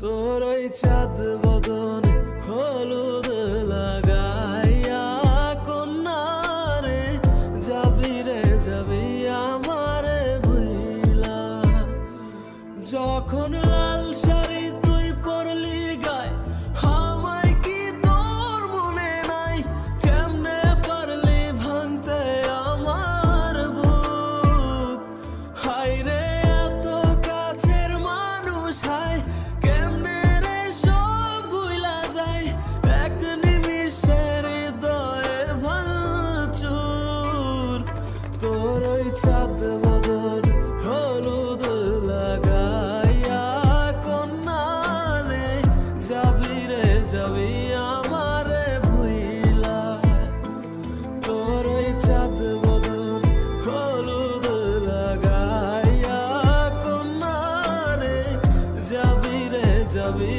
তোর ওই চাঁদ বদন হলুদ লাগাইয়া কন্যারে যাবি রে যাবি আমারে ভুইলা। যখন লাল শাড়ি তুই পরলি গায় আমায় কি তোর মনে নাই? কেমনে পারলি ভাঙতে আমার বুক? হায় রে এত কাছের মানুষ, হায় কেমনে রে সব ভুইলা যায়? এক নিমিষের হৃদয়ে ভাঙচুর। তোর ওই চাঁদ বদন হলুদ লাগাইয়া কন্যারে যাবি রে যাবি আমারে ভুইলা। তোর ওই চাঁদ বদন হলুদ লাগাইয়া কন্যারে যাবি রে যাবি